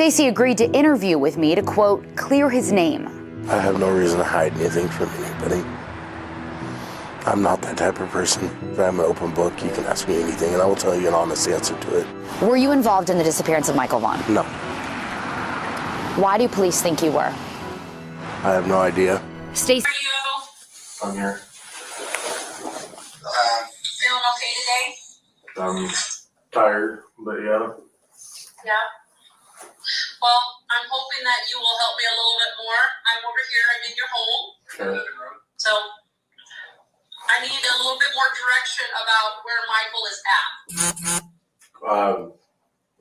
Stacey agreed to interview with me to, quote, clear his name. I have no reason to hide anything from anybody. I'm not that type of person. I'm an open book. You can ask me anything, and I will tell you an honest answer to it. Were you involved in the disappearance of Michael Vaughn? No. Why do police think you were? I have no idea. Stacey. I'm here. Feeling okay today? I'm tired, but yeah. Yeah. Well, I'm hoping that you will help me a little bit more. I'm over here. I'm in your home. Okay. So I need a little bit more direction about where Michael is at.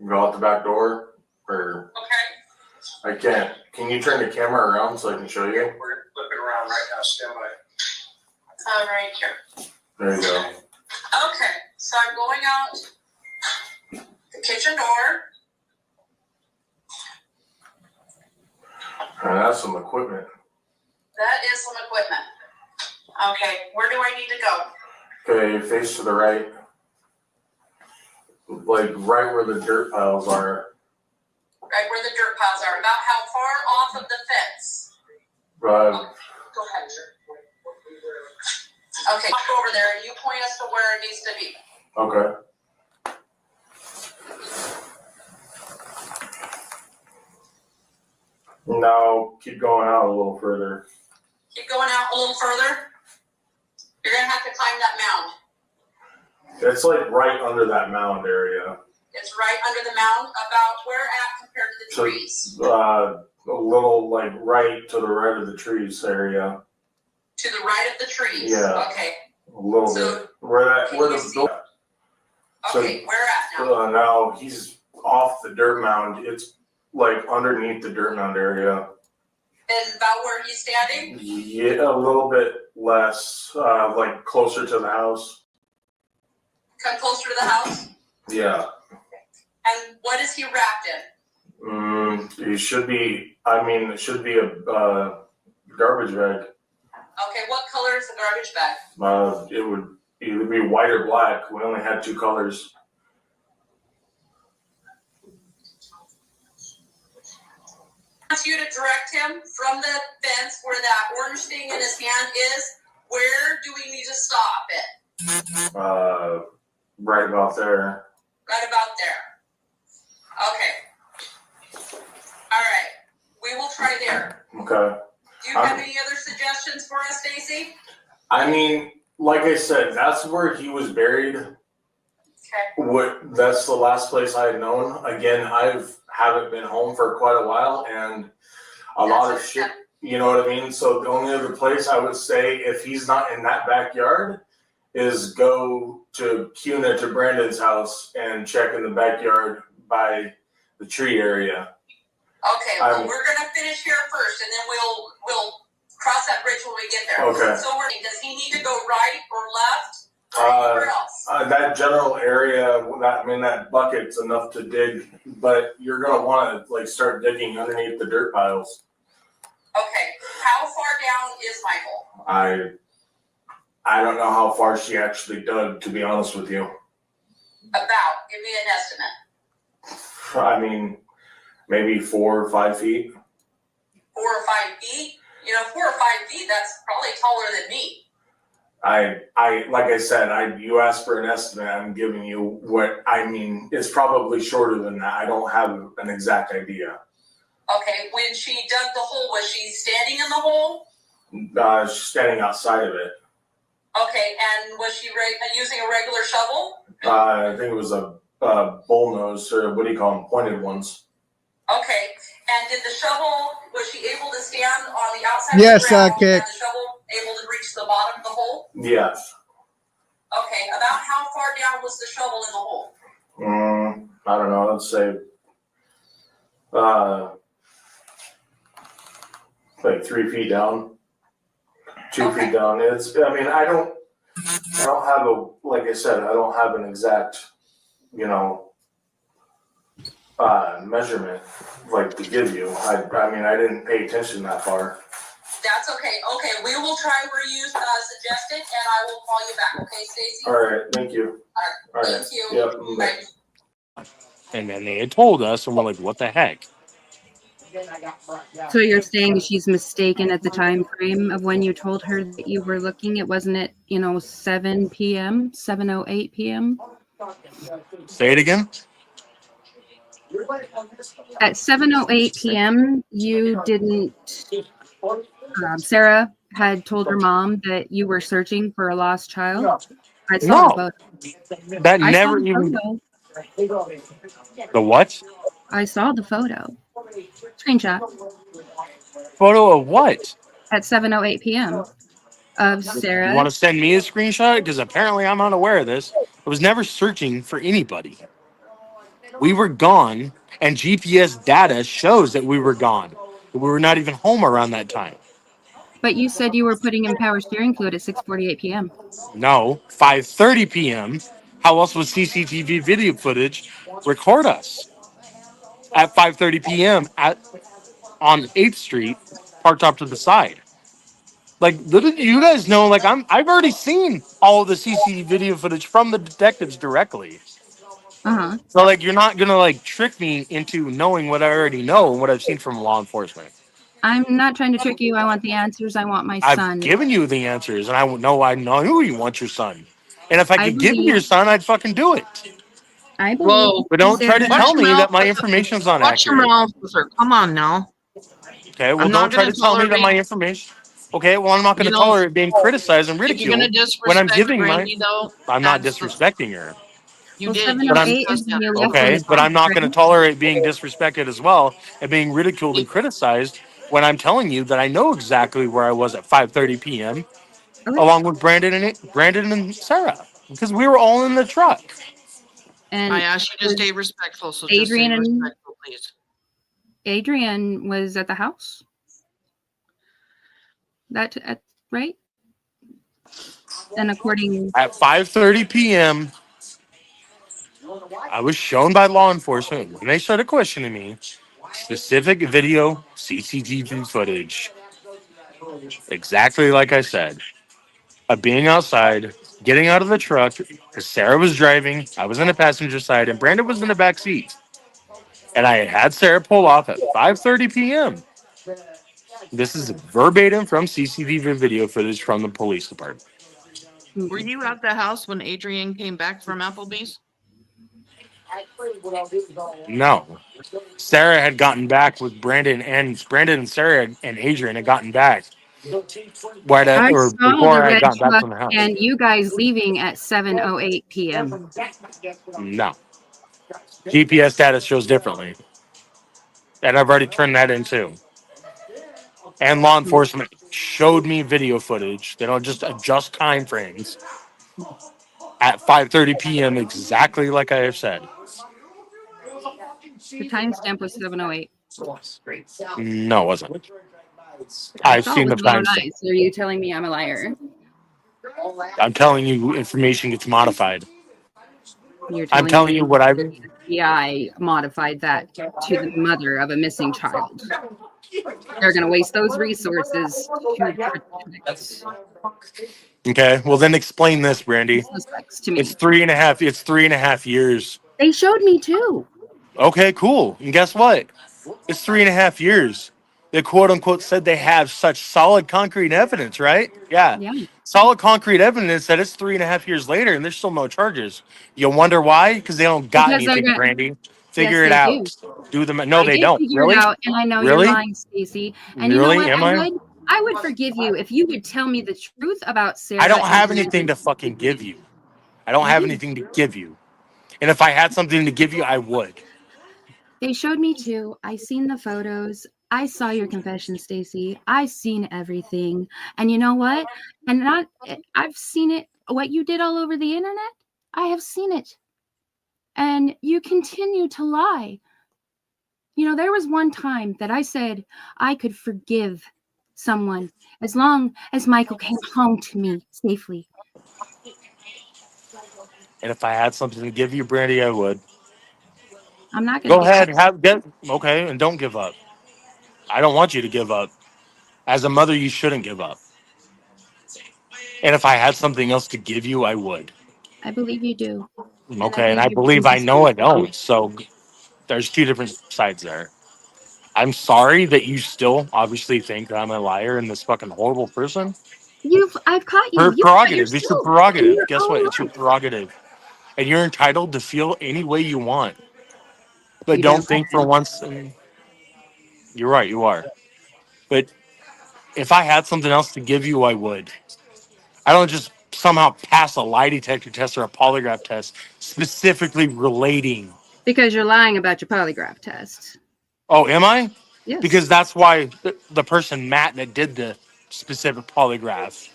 Go out the back door, or Okay. I can't. Can you turn the camera around so I can show you? We're flipping around right now. Stand by. All right, here. There you go. Okay. So I'm going out the kitchen door. And that's some equipment. That is some equipment. Okay. Where do I need to go? Okay, face to the right. Like right where the dirt piles are. Right where the dirt piles are. About how far off of the fence? Uh, Go ahead. Okay. Walk over there and you point us to where it needs to be. okay. Now keep going out a little further. Keep going out a little further. You're going to have to climb that mound. It's like right under that mound area. It's right under the mound, about where at compared to the trees? A little like right to the right of the trees area. To the right of the trees? Yeah. Okay. A little So, bit. Where can the you see? building. So, Okay, where at now? now he's off the dirt mound. It's like underneath the dirt mound area. And about where he's standing? Yeah, a little bit less, like closer to the house. Come closer to the house? Yeah. And what is he wrapped in? It should be, it should be a garbage bag. Okay, what color is the garbage bag? It would either be white or black. We only had two colors. I want you to direct him from the fence where that orange thing in his hand is. Where do we need to stop it? Right about there. Right about there. Okay. All right. We will try there. Okay. Do you have any other suggestions for us, Stacey? Like I said, that's where he was buried. Okay. That's the last place I had known. Again, haven't been home for quite a while, and a lot of shit. You know what I mean? So the only other place I would say, if he's not in that backyard, is go to Cuna to Brandon's house and check in the backyard by the tree area. Okay, well, we're gonna finish here first, and then we'll cross that bridge when we get there. Okay. So does he need to go right or left? Or anywhere else? That general area, that bucket's enough to dig, but you're gonna want to start digging underneath the dirt piles. Okay, how far down is Michael? I don't know how far she actually dug, to be honest with you. Give me an estimate. Maybe 4 or 5 feet. 4 or 5 feet? 4 or 5 feet, that's probably taller than me. Like I said, you asked for an estimate, I'm giving you it's probably shorter than that. I don't have an exact idea. Okay, when she dug the hole, was she standing in the hole? She's standing outside of it. Okay, and was she using a regular shovel? I think it was a bullnose, or what do you call them, pointed ones. Okay, and did the shovel, was she able to stand on the outside Yes, of the ground? sidekick. And the shovel able to reach the bottom of the hole? Yes. Okay, about how far down was the shovel in the hole? I don't know, let's say like 3 feet down, 2 feet down. I don't have like I said, I don't have an exact, measurement to give you. I didn't pay attention that far. That's okay. Okay, we will try where you suggested, and I will call you back. Okay, Stacey? All right, thank you. All right. Thank you. Yep. Bye. And then they had told us, and we're like, what the heck? So you're saying she's mistaken at the time frame of when you told her that you were looking? It wasn't at 7 p.m., 7:08 p.m. Say it again. At 7:08 p.m., you didn't. Sarah had told her mom that you were searching for a lost child. I saw the No, photo. that I saw never the even. photo. The what? I saw the photo. Screenshot Photo of what? at 7:08 p.m. of You Sarah. want to send me a screenshot? Because apparently I'm unaware of this. I was never searching for anybody. We were gone, and GPS data shows that we were gone. We were not even home around that time. But you said you were putting in power steering fluid at 6:48 p.m. No, 5:30 p.m. How else would CCTV video footage record us at 5:30 p.m. on 8th Street, parked off to the side? Like, literally, you guys know, like, I've already seen all of the CCTV video footage from the detectives directly. Uh-huh. So, like, you're not gonna like trick me into knowing what I already know and what I've seen from law enforcement. I'm not trying to trick you. I want the answers. I want my I've son. given you the answers, and I know who you want your son. And if I I could give you believe your son, I'd fucking do it. Whoa. But don't try to Sarah. Watch tell your me mouth that my with her. information is not Watch your accurate. mouth with her. Come on now. Okay, well, I'm don't not try going to to tell me that my tolerate. information. Okay, well, I'm not going You to know, tolerate being criticized and if you're going to ridiculed when I'm disrespect giving my. Brandy, though, I'm not that's the. disrespecting her. You Well, did. You But I'm 7:08 is discussed when that you left in okay, the but I'm house, not right? going to tolerate being disrespected as well and being ridiculed and earlier. criticized when I'm telling you that I know exactly where I was at 5:30 p.m. Okay. along with Brandon and Sarah because we were all in the truck. I And asked you to was stay respectful, so just stay respectful, please. Adrian was at the house? Right? And according, At 5:30 p.m., I was shown by law enforcement when they started questioning me specific video CCTV footage, exactly like I said, of being outside, getting out of the truck because Sarah was driving, I was in the passenger side, and Brandon was in the back seat. And I had Sarah pull off at 5:30 p.m. This is verbatim from CCTV video footage from the police department. Were you at the house when Adrian came back from Applebee's? No. Sarah had gotten back with Brandon and Sarah and Adrian had gotten back I or saw the before I had red gotten back truck from the house. and you guys leaving at 7:08 p.m. No. GPS data shows differently. And I've already turned that in too. And law enforcement showed me video footage. They don't just adjust time frames at 5:30 p.m. exactly like I have said. The timestamp was 7:08. No, it wasn't. I I've saw it seen the with my own timestamp. eyes. So are you telling me I'm a liar? I'm telling you, information gets modified. You're I'm telling telling you me what I. the FBI modified that to the mother of a missing child. They're going to waste those resources to protect Okay, well then explain this, Brandy. suspects to It's me. 3.5. It's 3.5 years. They showed me too. Okay, cool. And guess what? It's 3.5 years. They quote unquote said they have such solid concrete evidence, right? Yeah. Yeah, Solid concrete evidence that it's 3.5 years later and there's still no charges. You wonder why? Because they don't got because they're anything, going to. Brandy. Yes, Figure it they do. out. Do them. No, I they did don't. figure it Really? out, and I know you're Really? lying, Stacey. And you know Really? what? Am I? I would forgive you if you would tell me the truth about Sarah I don't and have anything Brandon. to fucking give you. I don't You have do. anything to give you. And if I had something to give you, I would. They showed me too. I seen the photos. I saw your confession, Stacey. I seen everything. And you know what? And not I've seen it. What you did all over the internet, I have seen it. And you continue to lie. There was one time that I said I could forgive someone as long as Michael came home to me safely. And if I had something to give you, Brandy, I would. I'm not going Go to give ahead, up. okay, and don't give up. I don't want you to give up. As a mother, you shouldn't give up. And if I had something else to give you, I would. I believe you do. And I Okay, and think I you're being believe I know I deceitful. don't. So there's two different sides there. I'm sorry that you still obviously think that I'm a liar and this fucking horrible person. I've caught you. Her You caught prerogative. It's your yourself in prerogative. your Guess what? own It's your life. prerogative. And you're entitled to feel any way you want. But You damn don't right think I for am. once. You're right, you are. But if I had something else to give you, I would. I don't just somehow pass a lie detector test or a polygraph test specifically relating. Because you're lying about your polygraph test. Oh, am I? Yes. Because that's why the person, Matt, that did the specific polygraph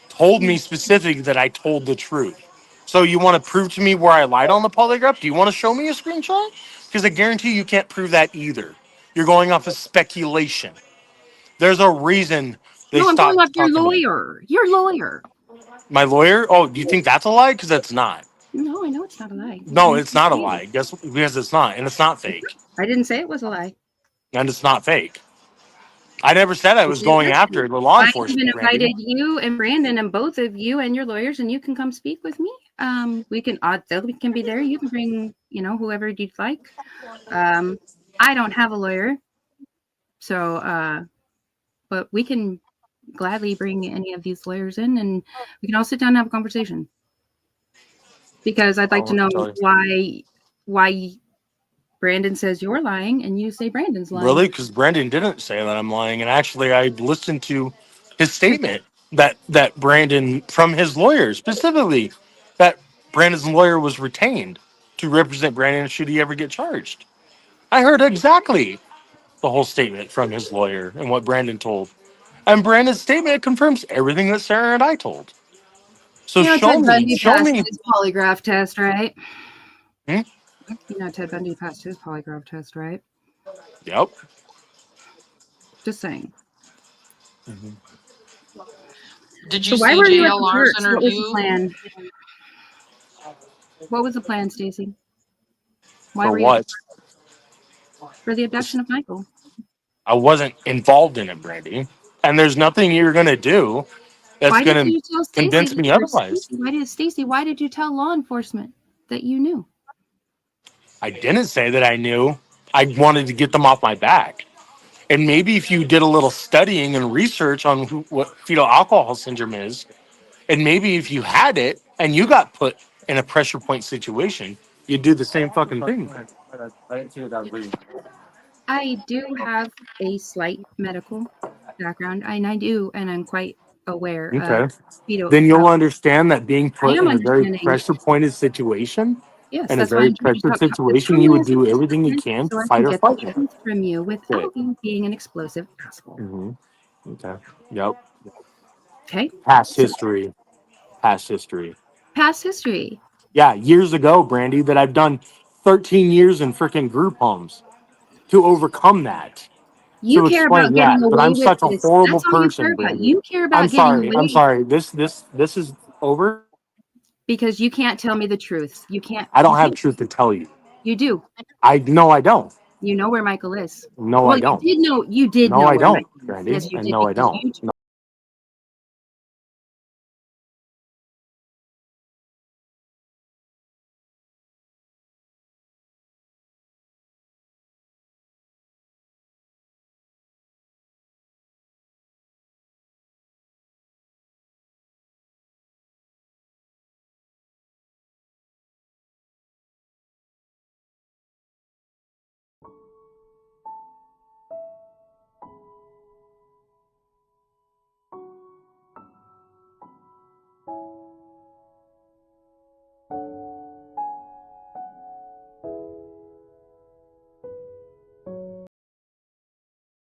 told me specifically that I told the truth. So you want to prove to me where I lied on the polygraph? Do you want to show me a screenshot? Because I guarantee you can't prove that either. You're going off of speculation. There's a reason they No, I'm going off stopped your talking to me. lawyer. Your lawyer. My lawyer? Oh, do you think that's a lie? Because that's not. No, I know it's not a lie. No, You it's can not a say it. lie. Guess because it's not, and it's not fake, I didn't say it was a lie. and it's not fake. I never said I I was said going nothing. after the law I even enforcement, Randy. invited you and Brandon and both of you and your lawyers, and you can come speak with me. We can be there. You can bring, whoever you'd like. I don't have a lawyer, so but we can gladly bring any of these lawyers in, and we can all sit down and have a conversation. Because I'd like to know why Brandon says you're lying and you say Brandon's lying. Really? Because Brandon didn't say that I'm lying, and actually, I listened to his statement that Brandon from his lawyer specifically that Brandon's lawyer was retained to represent Brandon should he ever get charged. I heard exactly the whole statement from his lawyer and what Brandon told, and Brandon's statement confirms everything that Sarah and I told. So Ted Bundy show passed me. his polygraph test, right? Hmm? Ted Bundy passed his polygraph test, right? Yep. Just saying. Did So you why see were you at the JLR's perks? What was the interview? plan? What was the plan, Stacey? Why For were you at the what? perks? For the abduction of Michael? I wasn't involved in it, Brandy. And there's nothing you're gonna do that's Why did gonna you tell Stacey convince that me you were otherwise. Stacey? Why did you tell law enforcement that you knew? I didn't say that I knew. I wanted to get them off my back. And maybe if you did a little studying and research on what fetal alcohol syndrome is, and maybe if you had it and you got put in a pressure point situation, you'd do the same fucking thing. I do have a slight medical background, and I'm quite aware of Okay. fetal. Then you'll understand that being I put am in a very understanding. pressure pointed situation, Yes, in a that's why very I'm trying to pressured come to situation, you would terms with do this everything you agreement can so to I can fight or get the flight it. truth from you Okay. without you being an explosive asshole. Okay. Yep. Okay? Past So, history. Past history. past history. Yeah, years ago, Brandy, that I've done 13 years in freaking group homes to overcome that. You To care about explain, yeah, getting but away I'm with such a this. horrible That's all you care person, about. Brandy. You care I'm about getting sorry. I'm away sorry. This is over. because you can't tell me the truth. You can't. I You don't have can't. truth to tell you. You do. I no, I don't. You know where Michael is. No, Well, I don't. you did No, know I where don't, Michael is. Brandy. Yes, you And did no, I because don't. you No,